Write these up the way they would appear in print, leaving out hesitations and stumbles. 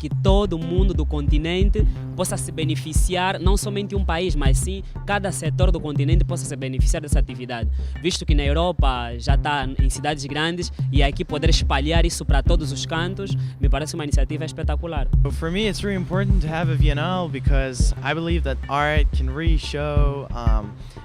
que todo mundo do continente possa se beneficiar, não somente um país, mas sim cada setor do continente possa se beneficiar dessa atividade. Visto que na Europa já está em cidades grandes e aqui poder espalhar isso para todos os cantos, me parece uma iniciativa espetacular. For me, it's really important to have a Bienal because I believe that art can really show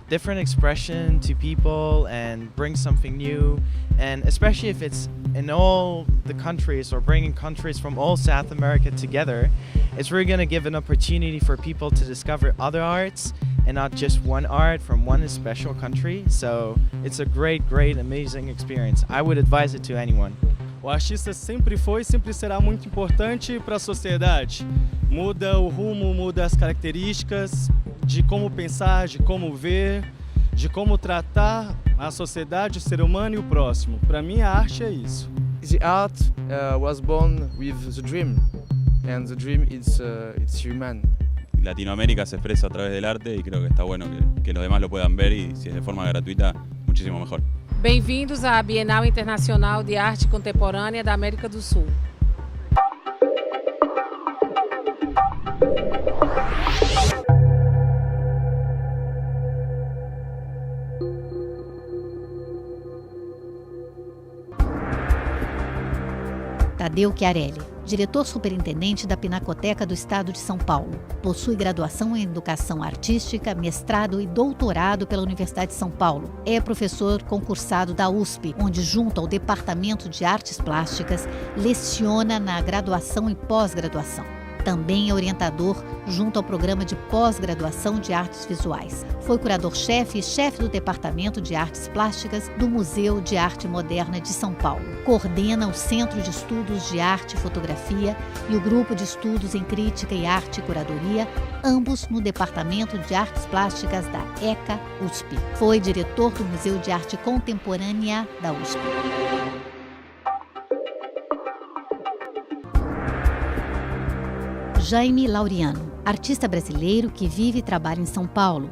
different expression to people and bring something new, and especially if it's in all the countries or bringing countries from all South America together, it's really going to give an opportunity for people to discover other arts and not just one art from one special country. So it's a great, amazing experience. I would advise it to anyone. O artista sempre foi e sempre será muito importante para a sociedade. Muda o rumo, muda as características de como pensar, de como ver, de como tratar a sociedade, o ser humano e o próximo. Para mim, a arte é isso. The art was born with the dream, and the dream it's human. Latinoamérica se expresa a través del arte y creo que está bueno que los demás lo puedan ver y si es de forma gratuita, muchísimo mejor. Bem-vindos à Bienal Internacional de Arte Contemporânea da América do Sul. Tadeu Chiarelli, diretor superintendente da Pinacoteca do Estado de São Paulo. Possui graduação em Educação Artística, mestrado e doutorado pela Universidade de São Paulo. É professor concursado da USP, onde, junto ao Departamento de Artes Plásticas, leciona na graduação e pós-graduação. Também é orientador junto ao Programa de Pós-Graduação de Artes Visuais. Foi curador-chefe e chefe do Departamento de Artes Plásticas do Museu de Arte Moderna de São Paulo. Coordena o Centro de Estudos de Arte e Fotografia e o Grupo de Estudos em Crítica e Arte e Curadoria, ambos no Departamento de Artes Plásticas da ECA USP. Foi diretor do Museu de Arte Contemporânea da USP. Jaime Laureano, artista brasileiro que vive e trabalha em São Paulo.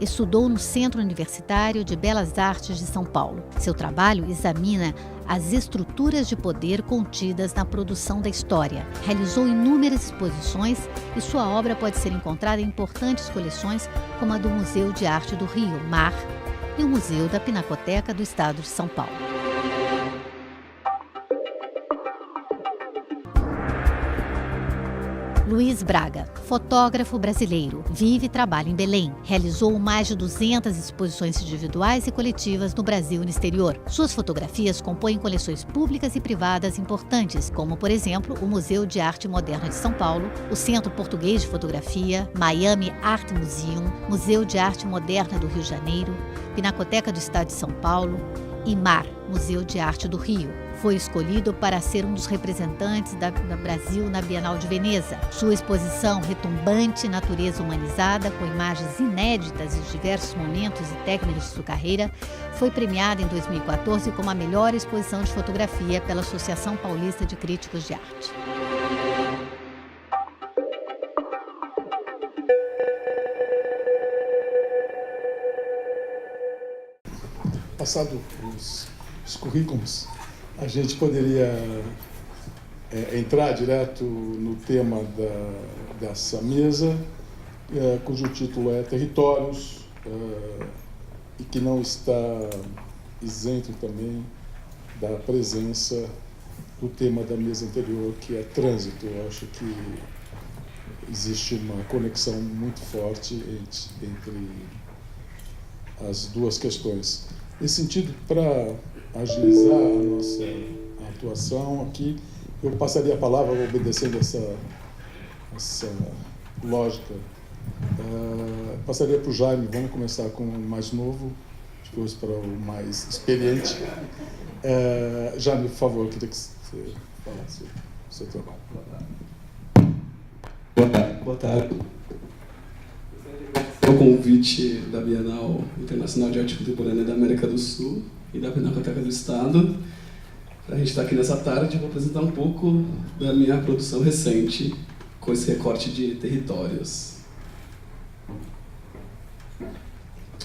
Estudou no Centro Universitário de Belas Artes de São Paulo. Seu trabalho examina as estruturas de poder contidas na produção da história. Realizou inúmeras exposições e sua obra pode ser encontrada em importantes coleções como a do Museu de Arte do Rio, MAR, e o Museu da Pinacoteca do Estado de São Paulo. Luiz Braga, fotógrafo brasileiro, vive e trabalha em Belém. Realizou mais de 200 exposições individuais e coletivas no Brasil e no exterior. Suas fotografias compõem coleções públicas e privadas importantes, como, por exemplo, o Museu de Arte Moderna de São Paulo, o Centro Português de Fotografia, Miami Art Museum, Museu de Arte Moderna do Rio de Janeiro, Pinacoteca do Estado de São Paulo e MAR, Museu de Arte do Rio. Foi escolhido para ser um dos representantes do Brasil na Bienal de Veneza. Sua exposição retumbante Natureza Humanizada, com imagens inéditas de diversos momentos e técnicas de sua carreira, foi premiada em 2014 como a melhor exposição de fotografia pela Associação Paulista de Críticos de Arte. Passado os currículos, a gente poderia entrar direto no tema dessa mesa, cujo título é Territórios, e que não está isento também da presença do tema da mesa anterior, que é trânsito. Eu acho que existe uma conexão muito forte entre as duas questões. Nesse sentido, para agilizar a nossa atuação aqui, eu passaria a palavra, obedecendo essa lógica, passaria para o Jaime. Vamos começar com o mais novo, depois para o mais experiente. Jaime, por favor, eu queria que você falasse o seu trabalho. Boa tarde. O convite da Bienal Internacional de Arte Contemporânea da América do Sul e da Pinacoteca do Estado. Para a gente estar aqui nessa tarde, eu vou apresentar um pouco da minha produção recente com esse recorte de territórios.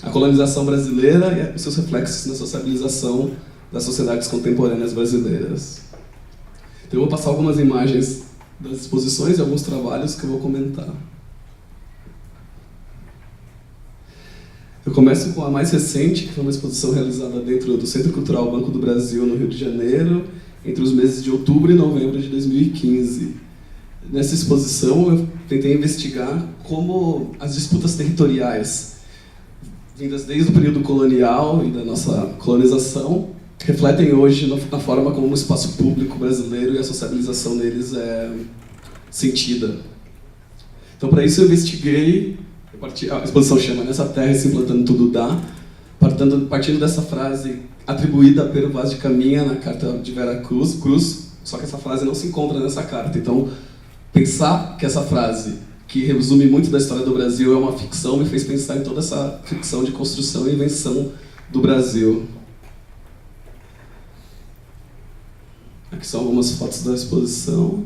A colonização brasileira e os seus reflexos na sociabilização das sociedades contemporâneas brasileiras. Então eu vou passar algumas imagens das exposições e alguns trabalhos que eu vou comentar. Eu começo com a mais recente, que foi uma exposição realizada dentro do Centro Cultural Banco do Brasil, no Rio de Janeiro, entre os meses de outubro e novembro de 2015. Nessa exposição, eu tentei investigar como as disputas territoriais, vindas desde o período colonial e da nossa colonização, refletem hoje na forma como o espaço público brasileiro e a sociabilização deles é sentida. Então, para isso, eu investiguei, a exposição chama Nessa Terra se implantando tudo dá, partindo dessa frase atribuída a Pero Vaz de Caminha na Carta de Vera Cruz, só que essa frase não se encontra nessa carta. Então, pensar que essa frase, que resume muito da história do Brasil, é uma ficção, me fez pensar em toda essa ficção de construção e invenção do Brasil. Aqui são algumas fotos da exposição.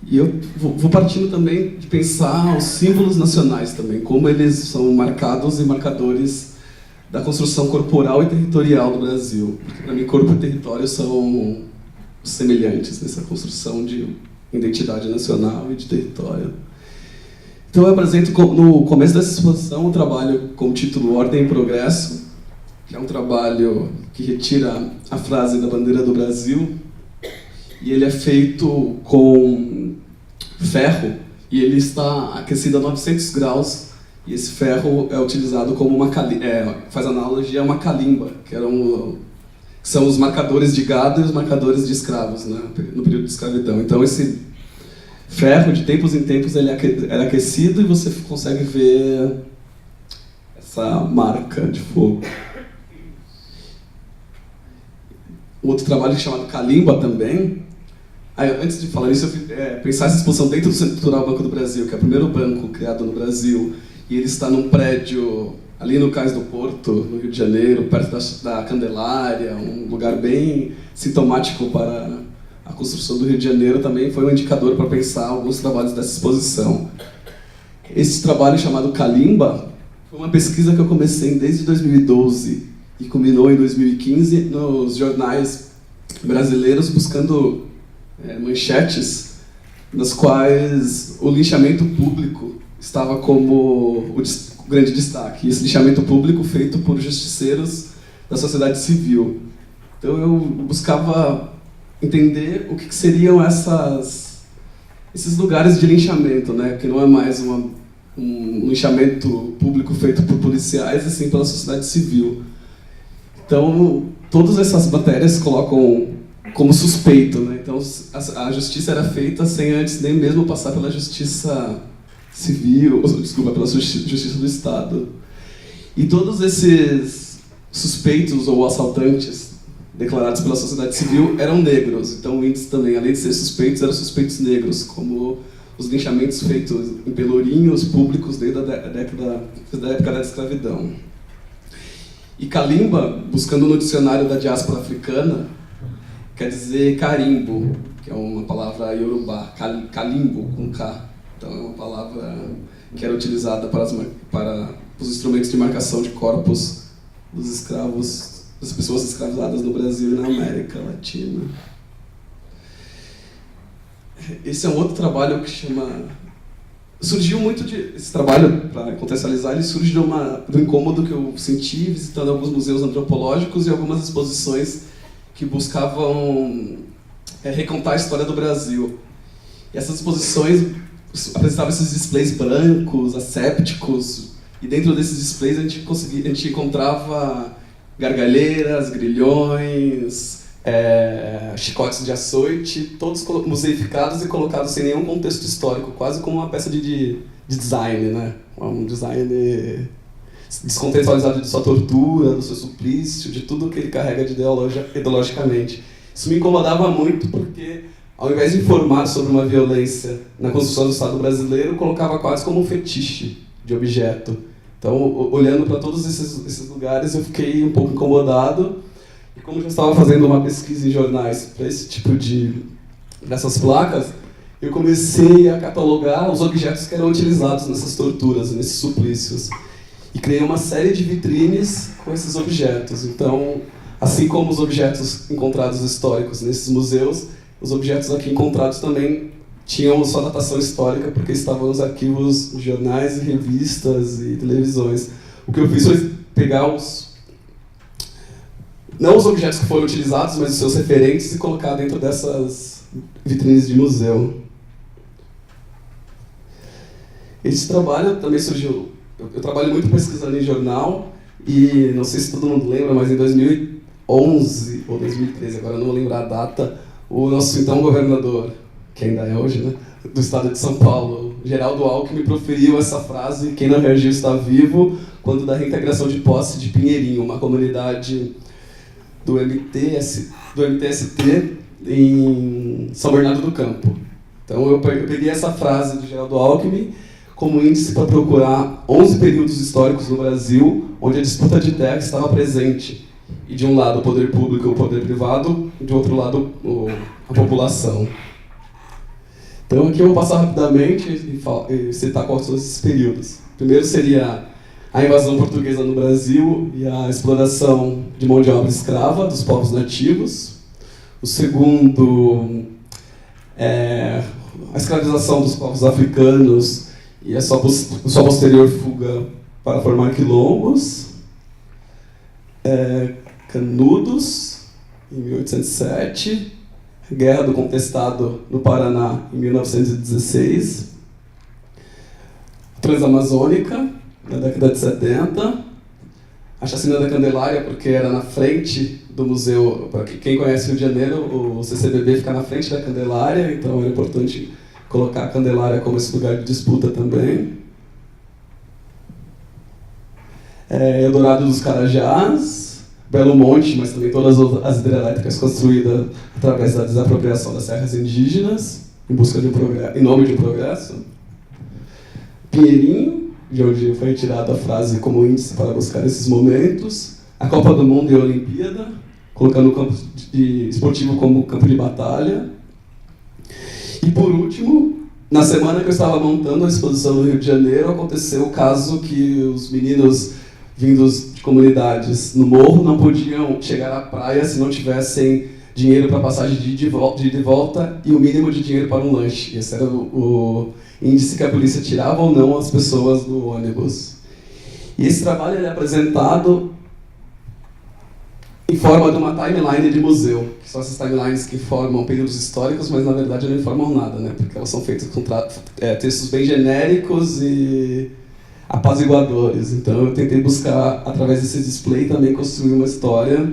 E eu vou partindo também de pensar os símbolos nacionais também, como eles são marcados e marcadores da construção corporal e territorial do Brasil. Porque, para mim, corpo e território são semelhantes nessa construção de identidade nacional e de território. Então, eu apresento no começo dessa exposição um trabalho com o título Ordem e Progresso, que é um trabalho que retira a frase da bandeira do Brasil, e ele é feito com ferro, e ele está aquecido a 900 graus, e esse ferro é utilizado como uma faz analogia a uma calimba, que são os marcadores de gado e os marcadores de escravos, né, no período de escravidão. Então esse ferro, de tempos em tempos, ele é aquecido e você consegue ver essa marca de fogo. Outro trabalho chamado Calimba também. Antes de falar isso, eu fui pensar essa exposição dentro do Centro Cultural Banco do Brasil, que é o primeiro banco criado no Brasil, e ele está num prédio ali no Cais do Porto, no Rio de Janeiro, perto da Candelária, um lugar bem sintomático para a construção do Rio de Janeiro. Também foi um indicador para pensar alguns trabalhos dessa exposição. Esse trabalho chamado Calimba foi uma pesquisa que eu comecei desde 2012 e culminou em 2015 nos jornais brasileiros, buscando manchetes nas quais o linchamento público estava como o grande destaque. Esse linchamento público feito por justiceiros da sociedade civil. Então eu buscava entender o que seriam esses lugares de linchamento, né? Que não é mais um linchamento público feito por policiais, e sim pela sociedade civil. Então, todas essas matérias colocam como suspeito, né? Então, a justiça era feita sem antes nem mesmo passar pela justiça civil, pela justiça do Estado. E todos esses suspeitos ou assaltantes declarados pela sociedade civil eram negros. Então, o índice também, além de ser suspeitos, eram suspeitos negros, como os linchamentos feitos em pelourinhos públicos desde da época da escravidão. E Calimba, buscando no dicionário da diáspora africana, quer dizer carimbo, que é uma palavra iorubá, calimbo, com K. Então é uma palavra que era utilizada para os instrumentos de marcação de corpos dos escravos, das pessoas escravizadas no Brasil e na América Latina. Esse é um outro trabalho que surgiu muito esse trabalho, para contextualizar, ele surge do incômodo que eu senti visitando alguns museus antropológicos e algumas exposições que buscavam recontar a história do Brasil. E essas exposições apresentavam esses displays brancos, assépticos, e dentro desses displays a gente encontrava gargalheiras, grilhões, chicotes de açoite, todos museificados e colocados sem nenhum contexto histórico, quase como uma peça de design, né? Um design descontextualizado de sua tortura, do seu suplício, de tudo que ele carrega de ideologicamente. Isso me incomodava muito porque, ao invés de informar sobre uma violência na construção do Estado brasileiro, colocava quase como um fetiche de objeto. Então, olhando para todos esses lugares, eu fiquei um pouco incomodado. E como eu já estava fazendo uma pesquisa em jornais para esse tipo dessas placas, eu comecei a catalogar os objetos que eram utilizados nessas torturas, nesses suplícios. E criei uma série de vitrines com esses objetos. Então, Assim como os objetos encontrados históricos nesses museus, os objetos aqui encontrados também tinham sua datação histórica, porque estavam nos arquivos de jornais e revistas e televisões. O que eu fiz foi pegar não os objetos que foram utilizados, mas os seus referentes e colocar dentro dessas vitrines de museu. Esse trabalho também surgiu... Eu trabalho muito pesquisando em jornal, e não sei se todo mundo lembra, mas em 2011 ou 2013, agora não vou lembrar a data, o nosso então governador, que ainda é hoje, né, do estado de São Paulo, Geraldo Alckmin, proferiu essa frase: quem não reagiu está vivo, quando da reintegração de posse de Pinheirinho, uma comunidade do MTST em São Bernardo do Campo. Então eu peguei essa frase do Geraldo Alckmin como índice para procurar 11 períodos históricos no Brasil onde a disputa de terra estava presente. E de um lado o poder público e o poder privado, e de outro lado a população. Então aqui eu vou passar rapidamente e citar quais são esses períodos. O primeiro seria a invasão portuguesa no Brasil e a exploração de mão de obra escrava dos povos nativos. O segundo é a escravização dos povos africanos e a sua posterior fuga para formar quilombos. Canudos, em 1807. Guerra do Contestado no Paraná, em 1916. Transamazônica, na década de 70. A chacina da Candelária, porque era na frente do museu. Para quem conhece o Rio de Janeiro, o CCBB fica na frente da Candelária, então era importante colocar a Candelária como esse lugar de disputa também. Eldorado dos Carajás, Belo Monte, mas também todas as hidrelétricas construídas através da desapropriação das terras indígenas, em nome de um progresso. Pinheirinho, de onde foi retirada a frase como índice para buscar esses momentos. A Copa do Mundo e a Olimpíada, colocando o campo esportivo como campo de batalha. E por último, na semana que eu estava montando a exposição no Rio de Janeiro, aconteceu o caso que os meninos vindos de comunidades no morro não podiam chegar à praia se não tivessem dinheiro para passagem de ida e volta e o mínimo de dinheiro para um lanche. Esse era o índice que a polícia tirava ou não as pessoas do ônibus. E esse trabalho ele é apresentado em forma de uma timeline de museu, que são essas timelines que formam períodos históricos, mas na verdade não informam nada, né? Porque elas são feitas com textos bem genéricos e apaziguadores. Então eu tentei buscar, através desse display, também construir uma história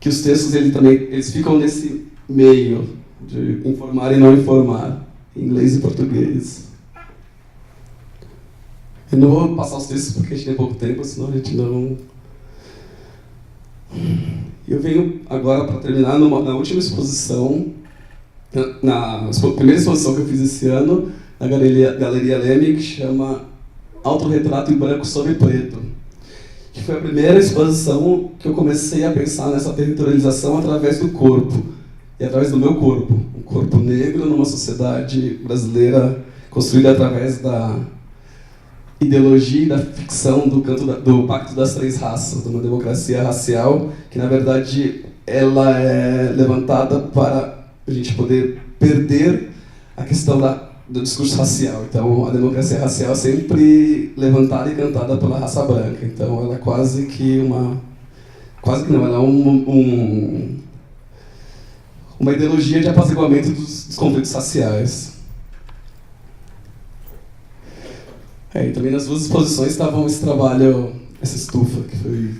que os textos eles ficam nesse meio de informar e não informar, em inglês e português. Eu não vou passar os textos porque a gente tem pouco tempo, senão a gente não... Eu venho agora para terminar na última exposição, na primeira exposição que eu fiz esse ano, na Galeria Leme, que chama Autorretrato em Branco sobre Preto, que foi a primeira exposição que eu comecei a pensar nessa territorialização através do corpo, e através do meu corpo, um corpo negro numa sociedade brasileira construída através da ideologia e da ficção do Pacto das Três Raças, de uma democracia racial, que na verdade ela é levantada para a gente poder perder a questão do discurso racial. Então a democracia racial é sempre levantada e cantada pela raça branca. Então ela é quase que uma... Quase que não, ela é uma ideologia de apaziguamento dos conflitos raciais. E também nas duas exposições estavam esse trabalho, essa estufa, que foi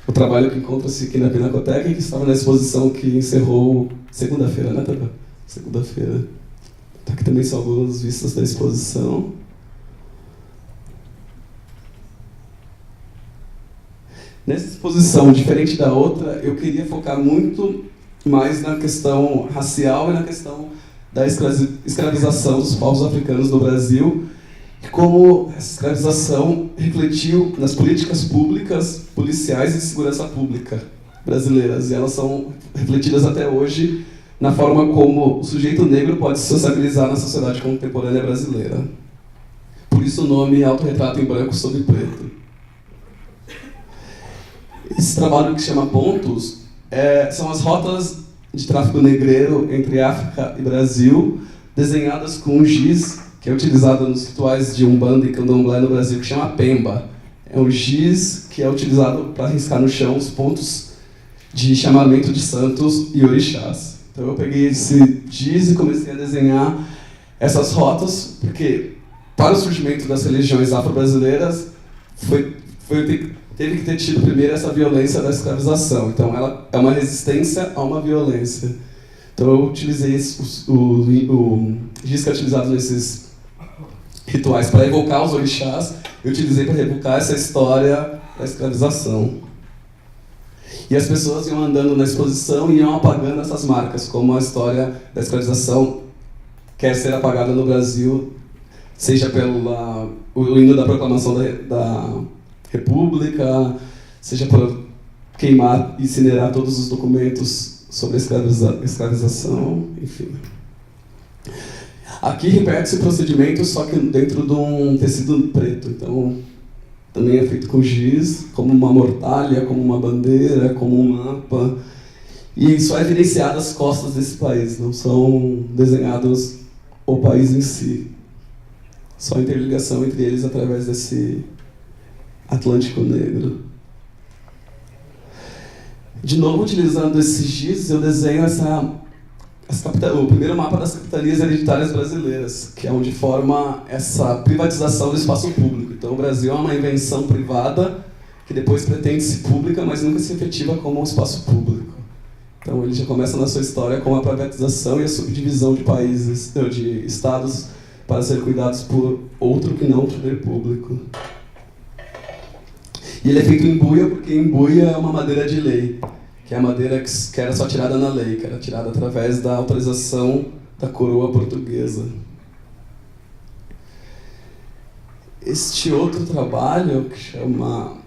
o trabalho que encontra-se aqui na Pinacoteca e que estava na exposição que encerrou segunda-feira, né, Tata? Segunda-feira. Aqui também são algumas vistas da exposição. Nessa exposição, diferente da outra, eu queria focar muito mais na questão racial e na questão da escravização dos povos africanos no Brasil, e como essa escravização refletiu nas políticas públicas, policiais e de segurança pública brasileiras. E elas são refletidas até hoje na forma como o sujeito negro pode se sociabilizar na sociedade contemporânea brasileira. Por isso o nome Autorretrato em Branco sobre Preto. Esse trabalho que se chama Pontos são as rotas de tráfico negreiro entre África e Brasil, desenhadas com um giz que é utilizado nos rituais de Umbanda e Candomblé no Brasil, que chama Pemba. É um giz que é utilizado para riscar no chão os pontos de chamamento de santos e orixás. Então eu peguei esse giz e comecei a desenhar essas rotas, porque para o surgimento das religiões afro-brasileiras teve que ter tido primeiro essa violência da escravização. Então ela é uma resistência a uma violência. Então eu utilizei o giz que é utilizado nesses rituais para evocar os orixás, eu utilizei para evocar essa história da escravização. E as pessoas iam andando na exposição e iam apagando essas marcas, como a história da escravização quer ser apagada no Brasil, seja pelo hino da proclamação da República, seja por queimar e incinerar todos os documentos sobre a escravização, enfim. Aqui repete-se o procedimento, só que dentro de um tecido preto. Então, também é feito com giz, como uma mortalha, como uma bandeira, como um mapa. E só é evidenciado as costas desse país, não são desenhados o país em si. Só a interligação entre eles através desse Atlântico Negro. De novo, utilizando esse giz, eu desenho o primeiro mapa das capitanias hereditárias brasileiras, que é onde forma essa privatização do espaço público. Então, o Brasil é uma invenção privada que depois pretende ser pública, mas nunca se efetiva como um espaço público. Então, ele já começa na sua história com a privatização e a subdivisão de países, de estados, para ser cuidados por outro que não o poder público. E ele é feito em buia, porque em buia é uma madeira de lei, que é a madeira que era só tirada na lei, que era tirada através da autorização da coroa portuguesa. Este outro trabalho, que chama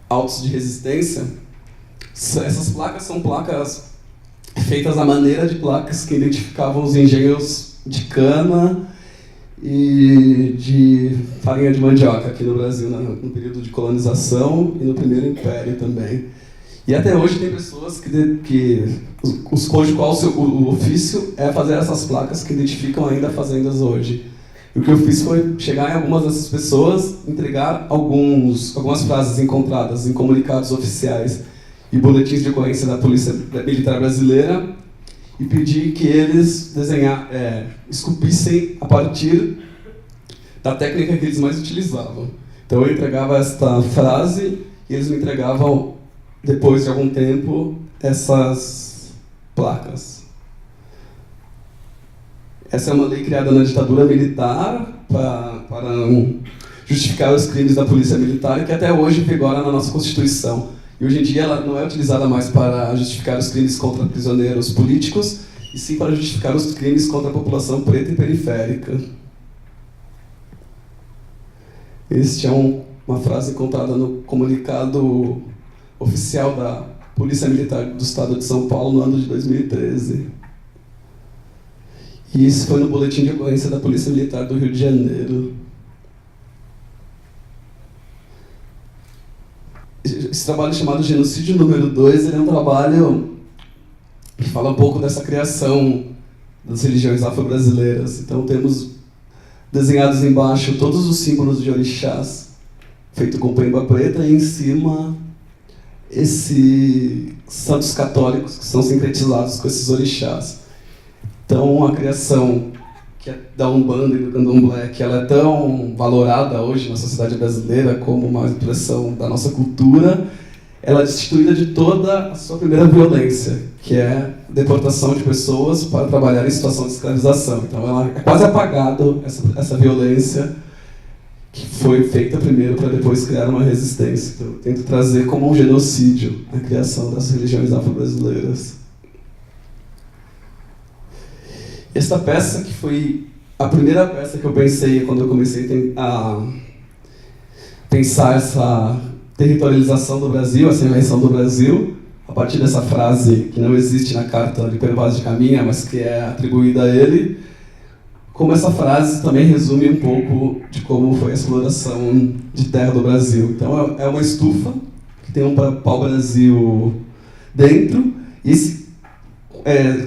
Autos de Resistência, essas placas são placas feitas à maneira de placas que identificavam os engenhos de cana e de farinha de mandioca aqui no Brasil, no período de colonização e no primeiro império também. E até hoje tem pessoas cujo qual o ofício é fazer essas placas que identificam ainda fazendas hoje. E o que eu fiz foi chegar em algumas dessas pessoas, entregar algumas frases encontradas em comunicados oficiais e boletins de ocorrência da Polícia Militar Brasileira e pedir que eles esculpissem a partir da técnica que eles mais utilizavam. Então eu entregava esta frase e eles me entregavam, depois de algum tempo, essas placas. Essa é uma lei criada na ditadura militar para justificar os crimes da polícia militar, que até hoje vigora na nossa Constituição. E hoje em dia ela não é utilizada mais para justificar os crimes contra prisioneiros políticos, e sim para justificar os crimes contra a população preta e periférica. Este é uma frase encontrada no comunicado oficial da Polícia Militar do Estado de São Paulo no ano de 2013. E isso foi no boletim de ocorrência da Polícia Militar do Rio de Janeiro. Esse trabalho chamado Genocídio número 2, ele é um trabalho que fala um pouco dessa criação das religiões afro-brasileiras. Então temos desenhados embaixo todos os símbolos de orixás, feito com pemba preta, e em cima esses santos católicos que são sincretizados com esses orixás. Então a criação da Umbanda e do Candomblé, que ela é tão valorada hoje na sociedade brasileira como uma expressão da nossa cultura, ela é destituída de toda a sua primeira violência, que é a deportação de pessoas para trabalhar em situação de escravização. Então ela é quase apagado essa violência que foi feita primeiro para depois criar uma resistência. Então eu tento trazer como um genocídio a criação das religiões afro-brasileiras. Esta peça, que foi a primeira peça que eu pensei quando eu comecei a pensar essa territorialização do Brasil, essa invenção do Brasil, a partir dessa frase que não existe na Carta de Pedro Vaz de Caminha, mas que é atribuída a ele, como essa frase também resume um pouco de como foi a exploração de terra do Brasil. Então é uma estufa, que tem um pau-brasil dentro, e esse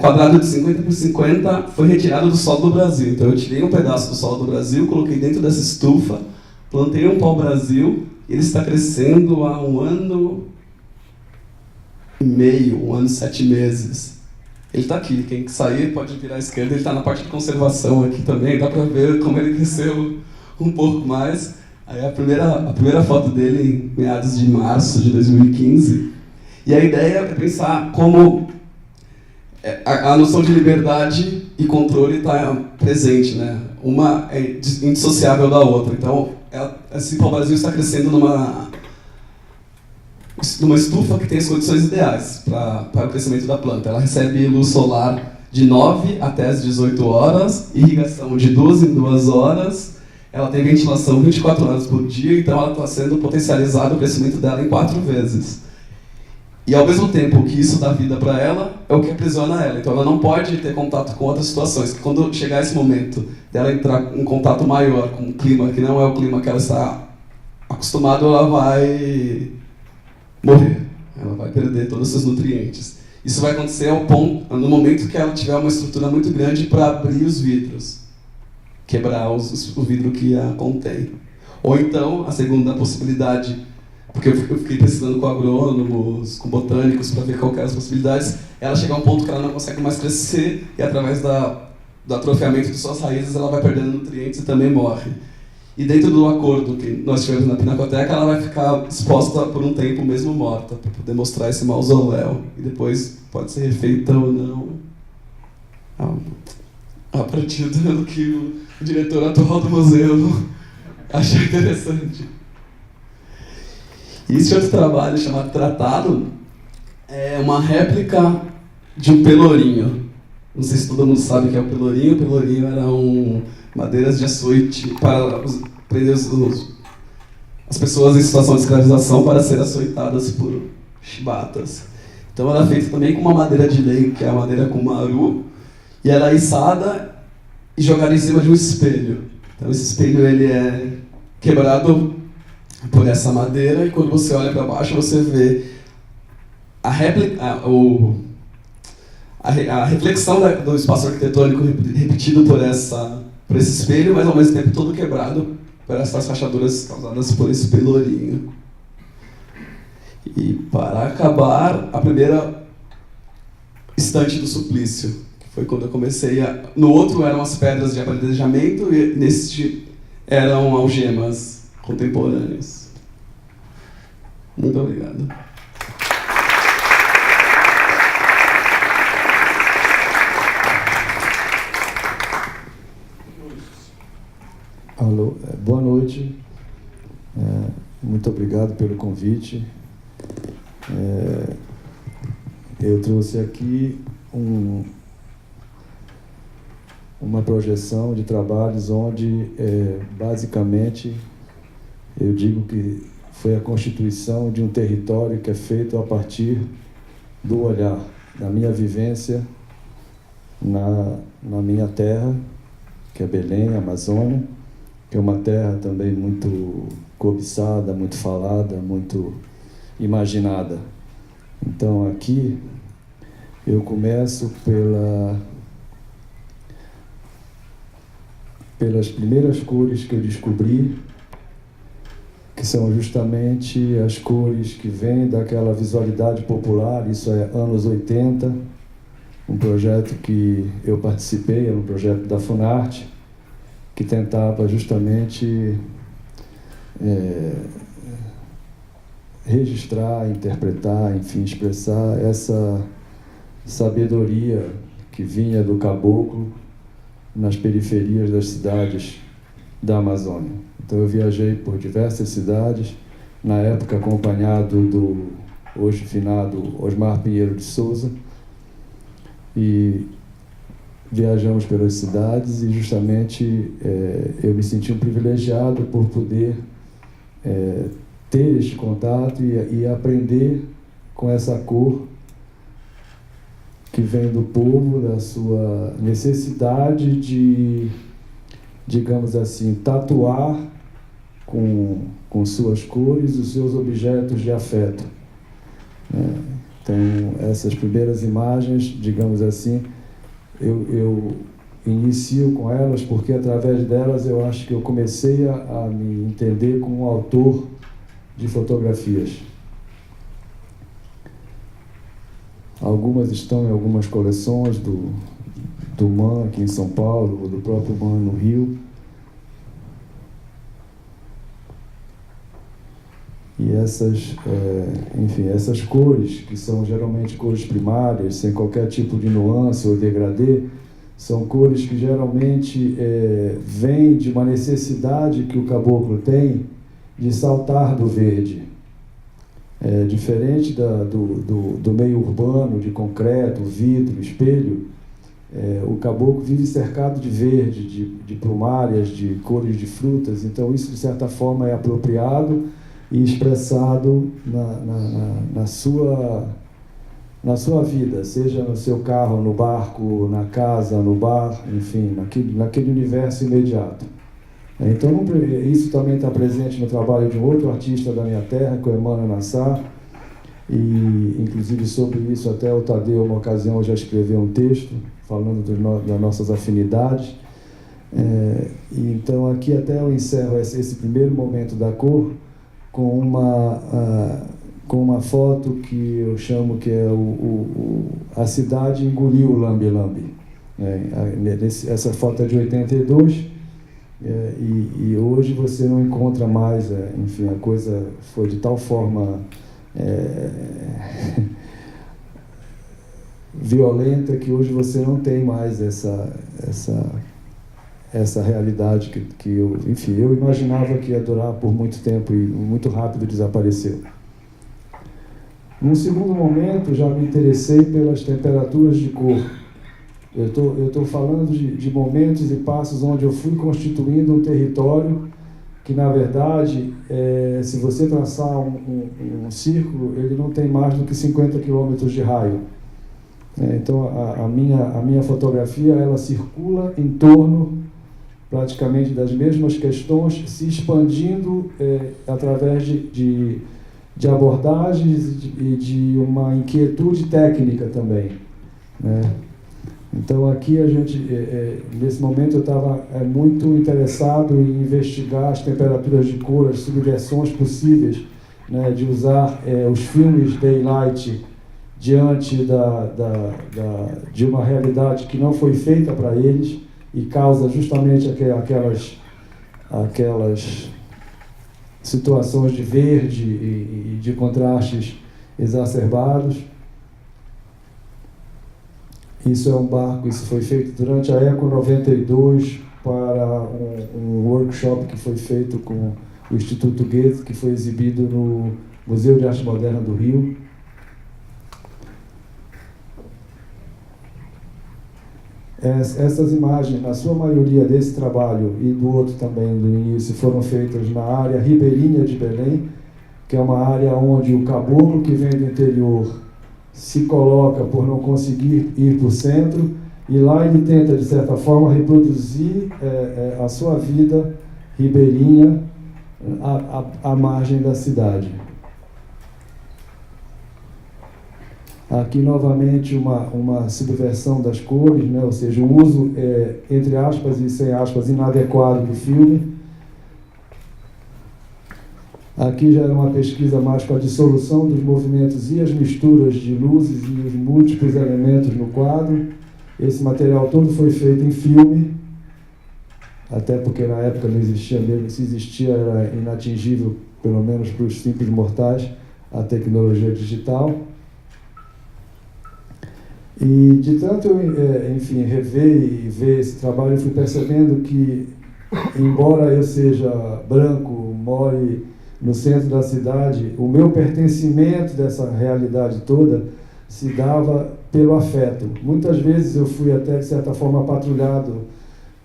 quadrado de 50 por 50 foi retirado do solo do Brasil. Então eu tirei um pedaço do solo do Brasil, coloquei dentro dessa estufa, plantei um pau-brasil, e ele está crescendo há 1 ano e meio, 1 ano e 7 meses. Ele está aqui, quem sair pode virar à esquerda, ele está na parte de conservação aqui também, dá para ver como ele cresceu um pouco mais. Aí a primeira foto dele em meados de março de 2015. E a ideia é pensar como a noção de liberdade e controle está presente, né? Uma é indissociável da outra. Então, esse pau-brasil está crescendo numa estufa que tem as condições ideais para o crescimento da planta. Ela recebe luz solar de 9 até as 18 horas, irrigação de 2 em 2 horas, ela tem ventilação 24 horas por dia, então ela está sendo potencializado o crescimento dela em 4 vezes. E ao mesmo tempo que isso dá vida para ela, é o que aprisiona ela. Então ela não pode ter contato com outras situações. Quando chegar esse momento dela entrar em contato maior com um clima que não é o clima que ela está acostumada, ela vai morrer. Ela vai perder todos os seus nutrientes. Isso vai acontecer no momento que ela tiver uma estrutura muito grande para abrir os vidros, quebrar o vidro que a contém. Ou então, a segunda possibilidade, porque eu fiquei pesquisando com agrônomos, com botânicos, para ver qual que eram as possibilidades, ela chegar a um ponto que ela não consegue mais crescer e através do atrofiamento de suas raízes ela vai perdendo nutrientes e também morre. E dentro do acordo que nós tivemos na Pinacoteca, ela vai ficar exposta por um tempo mesmo morta, para poder mostrar esse mausoléu. E depois pode ser refeita ou não, a partir do que o diretor atual do museu achou interessante. E esse outro trabalho, chamado Tratado, é uma réplica de um pelourinho. Não sei se todo mundo sabe o que é o pelourinho. O pelourinho eram madeiras de açoite para prender as pessoas em situação de escravização para serem açoitadas por chibatas. Então ela é feita também com uma madeira de lei, que é a madeira cumaru, e ela é içada e jogada em cima de um espelho. Então esse espelho ele é quebrado por essa madeira, e quando você olha para baixo você vê a reflexão do espaço arquitetônico repetido por esse espelho, mas ao mesmo tempo todo quebrado por essas rachaduras causadas por esse pelourinho. E para acabar, a primeira estante do suplício, que foi quando eu comecei no outro eram as pedras de apedrejamento e neste eram algemas contemporâneas. Muito obrigado. Alô, boa noite. Muito obrigado pelo convite. Eu trouxe aqui uma projeção de trabalhos onde, basicamente, eu digo que foi a constituição de um território que é feito a partir do olhar, da minha vivência na minha terra, que é Belém, Amazônia, que é uma terra também muito cobiçada, muito falada, muito imaginada. Então aqui eu começo pelas primeiras cores que eu descobri, que são justamente as cores que vêm daquela visualidade popular. Isso é anos 80, um projeto que eu participei, era um projeto da Funarte, que tentava justamente registrar, interpretar, enfim, expressar essa sabedoria que vinha do caboclo nas periferias das cidades da Amazônia. Então eu viajei por diversas cidades, na época acompanhado do hoje finado Osmar Pinheiro de Souza, e viajamos pelas cidades e justamente eu me senti um privilegiado por poder ter este contato e aprender com essa cor que vem do povo, da sua necessidade de, digamos assim, tatuar com suas cores, os seus objetos de afeto. Então, essas primeiras imagens, digamos assim, eu inicio com elas porque, através delas, eu acho que eu comecei a me entender como autor de fotografias. Algumas estão em algumas coleções do MAN aqui em São Paulo, ou do próprio MAN no Rio. E essas cores, que são geralmente cores primárias, sem qualquer tipo de nuance ou degradê, são cores que geralmente vêm de uma necessidade que o caboclo tem de saltar do verde. Diferente do meio urbano, de concreto, vidro, espelho, o caboclo vive cercado de verde, de plumárias, de cores de frutas. Então isso, de certa forma, é apropriado e expressado na sua vida, seja no seu carro, no barco, na casa, no bar, enfim, naquele universo imediato. Então, isso também está presente no trabalho de um outro artista da minha terra, que é o Emmanuel Nassar, e, inclusive, sobre isso até o Tadeu, uma ocasião, já escreveu um texto falando das nossas afinidades. Então, aqui até eu encerro esse primeiro momento da cor com uma foto que eu chamo que é a cidade engoliu o lambe-lambe. Essa foto é de 82, e hoje você não encontra mais, enfim, a coisa foi de tal forma violenta que hoje você não tem mais essa realidade que eu imaginava que ia durar por muito tempo e muito rápido desapareceu. Num segundo momento, já me interessei pelas temperaturas de cor. Eu estou falando de momentos e passos onde eu fui constituindo um território que, na verdade, se você traçar um círculo, ele não tem mais do que 50 quilômetros de raio. Então, a minha fotografia, ela circula em torno praticamente das mesmas questões, se expandindo através de abordagens e de uma inquietude técnica também, né? Então aqui a gente, nesse momento eu estava muito interessado em investigar as temperaturas de cor, as subversões possíveis, né, de usar os filmes daylight diante de uma realidade que não foi feita para eles e causa justamente aquelas situações de verde e de contrastes exacerbados. Isso é um barco, isso foi feito durante a Eco 92 para um workshop que foi feito com o Instituto Goethe, que foi exibido no Museu de Arte Moderna do Rio. Essas imagens, na sua maioria desse trabalho e do outro também do início, foram feitas na área ribeirinha de Belém, que é uma área onde o caboclo que vem do interior se coloca por não conseguir ir para o centro, e lá ele tenta, de certa forma, reproduzir a sua vida ribeirinha à margem da cidade. Aqui, novamente, uma subversão das cores, né? Ou seja, o uso, entre aspas e sem aspas, inadequado do filme. Aqui já era uma pesquisa mais com a dissolução dos movimentos e as misturas de luzes e os múltiplos elementos no quadro. Esse material todo foi feito em filme, até porque na época não existia mesmo, se existia era inatingível, pelo menos para os simples mortais, a tecnologia digital. E de tanto eu, enfim, rever e ver esse trabalho, eu fui percebendo que, embora eu seja branco, more no centro da cidade, o meu pertencimento dessa realidade toda se dava pelo afeto. Muitas vezes eu fui até, de certa forma, patrulhado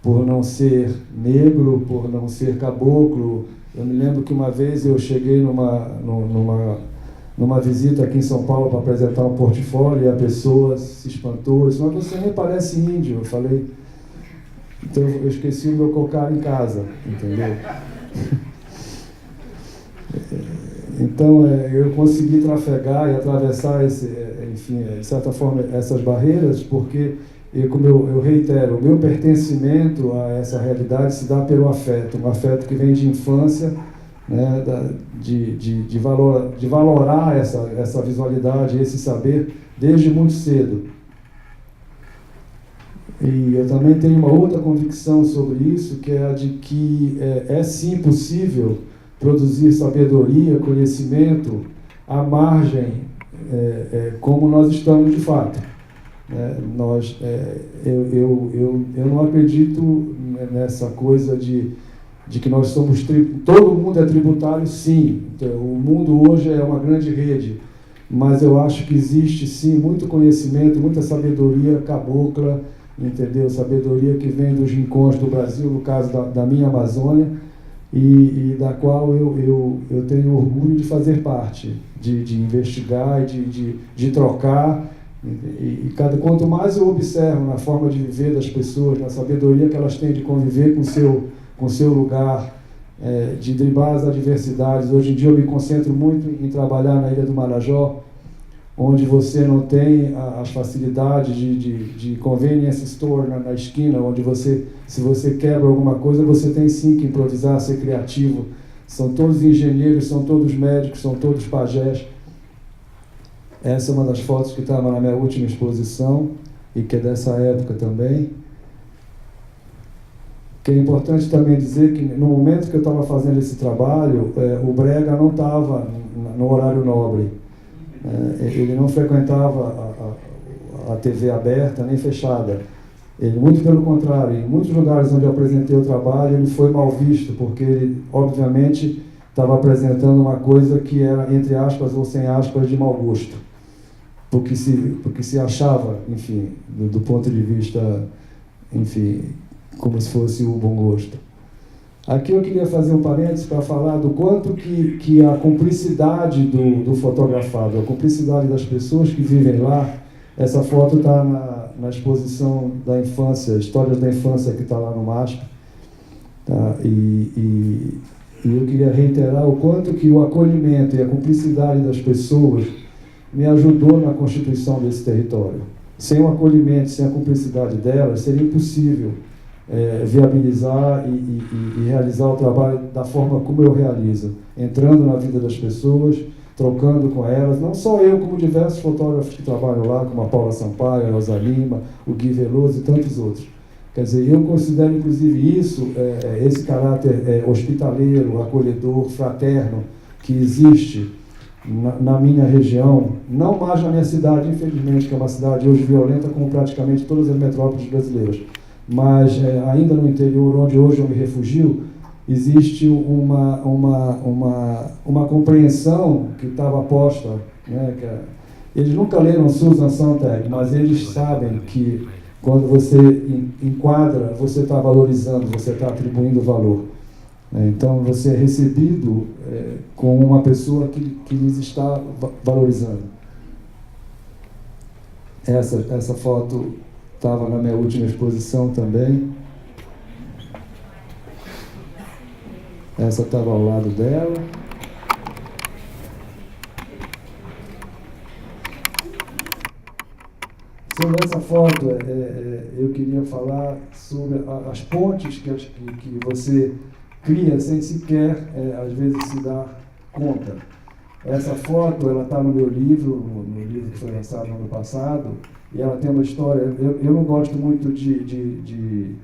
por não ser negro, por não ser caboclo. Eu me lembro que uma vez eu cheguei numa visita aqui em São Paulo para apresentar um portfólio e a pessoa se espantou, disse: mas você nem parece índio. Eu falei, então eu esqueci o meu cocar em casa, entendeu? Então, eu consegui trafegar e atravessar, enfim, de certa forma, essas barreiras, porque, como eu reitero, o meu pertencimento a essa realidade se dá pelo afeto, um afeto que vem de infância, né, de valorar essa visualidade, esse saber, desde muito cedo. E eu também tenho uma outra convicção sobre isso, que é a de que é sim possível produzir sabedoria, conhecimento, à margem, como nós estamos de fato. Eu não acredito nessa coisa de que nós somos todo mundo é tributário, sim. Então, o mundo hoje é uma grande rede, mas eu acho que existe sim muito conhecimento, muita sabedoria cabocla, entendeu? Sabedoria que vem dos rincões do Brasil, no caso da minha Amazônia, e da qual eu tenho orgulho de fazer parte, de investigar e de trocar. Quanto mais eu observo na forma de viver das pessoas, na sabedoria que elas têm de conviver com o seu lugar, de driblar as adversidades. Hoje em dia eu me concentro muito em trabalhar na Ilha do Marajó, onde você não tem as facilidades de convenience store na esquina, onde se você quebra alguma coisa, você tem sim que improvisar, ser criativo. São todos engenheiros, são todos médicos, são todos pajés. Essa é uma das fotos que estava na minha última exposição e que é dessa época também. Que é importante também dizer que no momento que eu estava fazendo esse trabalho, o Brega não estava no horário nobre. Ele não frequentava a TV aberta nem fechada. Ele, muito pelo contrário, em muitos lugares onde eu apresentei o trabalho, ele foi mal visto, porque ele, obviamente, estava apresentando uma coisa que era, entre aspas ou sem aspas, de mau gosto. Porque se achava, enfim, do ponto de vista, enfim, como se fosse o bom gosto. Aqui eu queria fazer um parênteses para falar do quanto que a cumplicidade do fotografado, a cumplicidade das pessoas que vivem lá. Essa foto está na exposição da infância, Histórias da Infância, que está lá no MASP. Tá? E eu queria reiterar o quanto que o acolhimento e a cumplicidade das pessoas me ajudou na constituição desse território. Sem o acolhimento, sem a cumplicidade delas, seria impossível viabilizar e realizar o trabalho da forma como eu realizo, entrando na vida das pessoas, trocando com elas, não só eu, como diversos fotógrafos que trabalham lá, como a Paula Sampaio, a Elza Lima, o Gui Veloso e tantos outros. Quer dizer, eu considero inclusive isso, esse caráter hospitaleiro, acolhedor, fraterno, que existe na minha região, não mais na minha cidade, infelizmente, que é uma cidade hoje violenta, como praticamente todas as metrópoles brasileiras. Mas ainda no interior, onde hoje eu me refugio, existe uma compreensão que estava posta, né, eles nunca leram Susan Sontag, mas eles sabem que quando você enquadra, você está valorizando, você está atribuindo valor. Então você é recebido com uma pessoa que lhes está valorizando. Essa foto estava na minha última exposição também. Essa estava ao lado dela. Sobre essa foto, eu queria falar sobre as pontes que você cria sem sequer, às vezes, se dar conta. Essa foto, ela está no meu livro, no livro que foi lançado no ano passado, e ela tem uma história. Eu não gosto muito de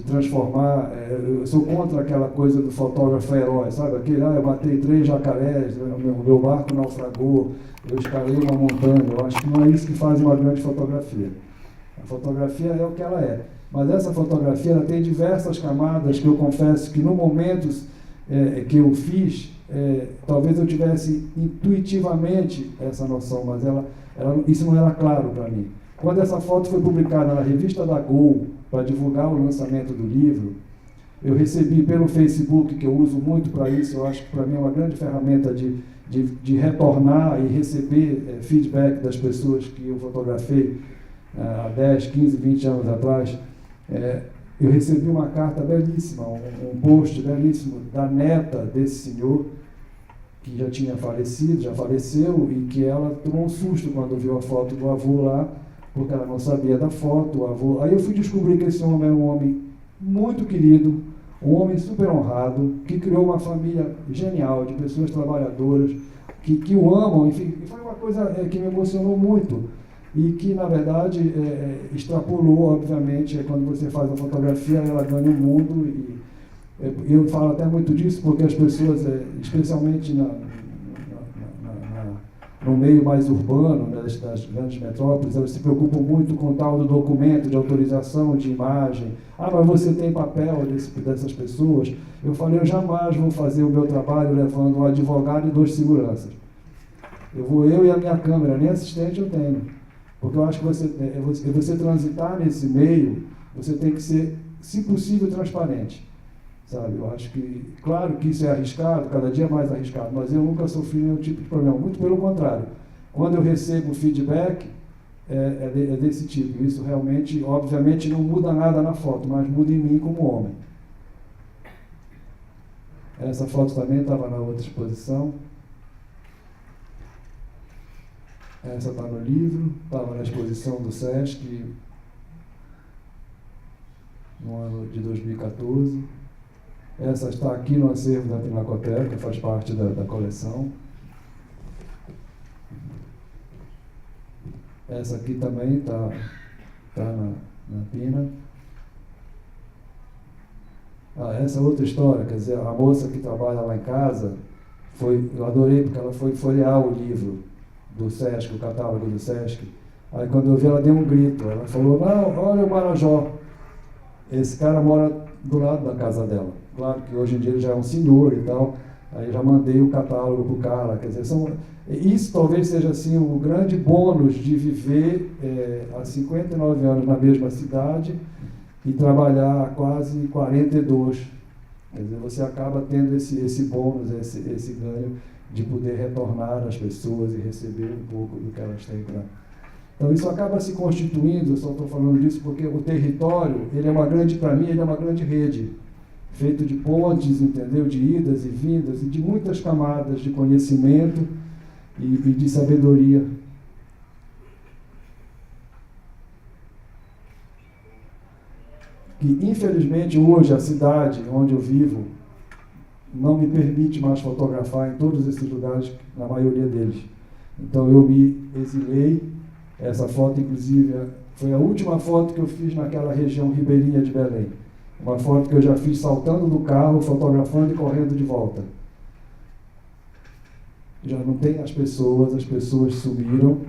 transformar, eu sou contra aquela coisa do fotógrafo herói, sabe? Aquele, eu matei 3 jacarés, o meu barco naufragou, eu escalei uma montanha. Eu acho que não é isso que faz uma grande fotografia. A fotografia é o que ela é. Mas essa fotografia, ela tem diversas camadas que eu confesso que no momento que eu fiz, talvez eu tivesse intuitivamente essa noção, mas isso não era claro para mim. Quando essa foto foi publicada na revista da Gol, para divulgar o lançamento do livro, eu recebi pelo Facebook, que eu uso muito para isso, eu acho que para mim é uma grande ferramenta de retornar e receber feedback das pessoas que eu fotografei há 10, 15, 20 anos atrás. Eu recebi uma carta belíssima, um post belíssimo da neta desse senhor, que já tinha falecido, já faleceu, e que ela tomou um susto quando viu a foto do avô lá, porque ela não sabia da foto, o avô. Aí eu fui descobrir que esse homem era um homem muito querido, um homem super honrado, que criou uma família genial, de pessoas trabalhadoras, que o amam, enfim, foi uma coisa que me emocionou muito, e que, na verdade, extrapolou, obviamente, quando você faz a fotografia, ela ganha o mundo, e eu falo até muito disso porque as pessoas, especialmente no meio mais urbano, das grandes metrópoles, elas se preocupam muito com o tal do documento de autorização de imagem. Ah, mas você tem papel dessas pessoas? Eu falei, eu jamais vou fazer o meu trabalho levando um advogado e 2 seguranças. Eu e a minha câmera, nem assistente eu tenho. Porque eu acho que você transitar nesse meio, você tem que ser, se possível, transparente. Sabe? Eu acho que, claro que isso é arriscado, cada dia mais arriscado, mas eu nunca sofri nenhum tipo de problema, muito pelo contrário. Quando eu recebo feedback, é desse tipo. Isso realmente, obviamente, não muda nada na foto, mas muda em mim como homem. Essa foto também estava na outra exposição. Essa está no livro, estava na exposição do Sesc, no ano de 2014. Essa está aqui no acervo da Pinacoteca, faz parte da coleção. Essa aqui também está na Pina. Essa outra história, quer dizer, a moça que trabalha lá em casa, eu adorei porque ela foi folhear o livro do Sesc, o catálogo do Sesc. Aí quando eu vi, ela deu um grito. Ela falou, não, olha o Marajó. Esse cara mora do lado da casa dela. Claro que hoje em dia ele já é um senhor e tal. Aí já mandei o catálogo pro cara. Quer dizer, isso talvez seja assim o grande bônus de viver há 59 anos na mesma cidade e trabalhar há quase 42. Quer dizer, você acaba tendo esse bônus, esse ganho de poder retornar às pessoas e receber um pouco do que elas têm para... Então isso acaba se constituindo, eu só estou falando disso porque o território, para mim, ele é uma grande rede, feito de pontes, entendeu? De idas e vindas, e de muitas camadas de conhecimento e de sabedoria. Que, infelizmente, hoje, a cidade onde eu vivo não me permite mais fotografar em todos esses lugares, na maioria deles. Então eu me exilei. Essa foto, inclusive, foi a última foto que eu fiz naquela região ribeirinha de Belém. Uma foto que eu já fiz saltando do carro, fotografando e correndo de volta. Já não tem as pessoas sumiram.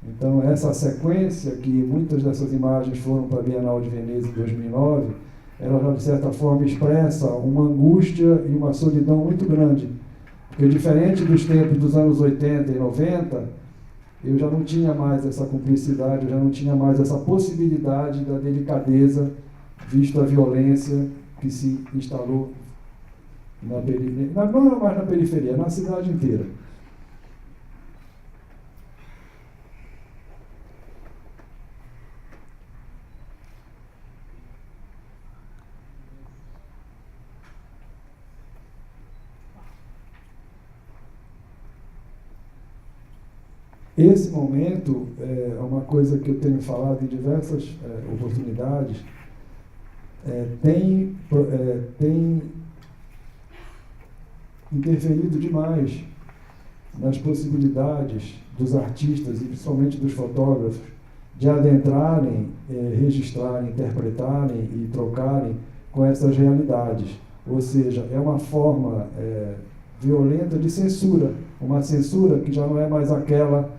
Então, essa sequência, que muitas dessas imagens foram para a Bienal de Veneza em 2009, ela já, de certa forma, expressa uma angústia e uma solidão muito grande. Porque, diferente dos tempos dos anos 80 e 90, eu já não tinha mais essa cumplicidade, eu já não tinha mais essa possibilidade da delicadeza, visto a violência que se instalou na periferia, não era mais na periferia, na cidade inteira. Esse momento é uma coisa que eu tenho falado em diversas oportunidades, tem interferido demais nas possibilidades dos artistas e principalmente dos fotógrafos de adentrarem, registrarem, interpretarem e trocarem com essas realidades. Ou seja, é uma forma violenta de censura, uma censura que já não é mais aquela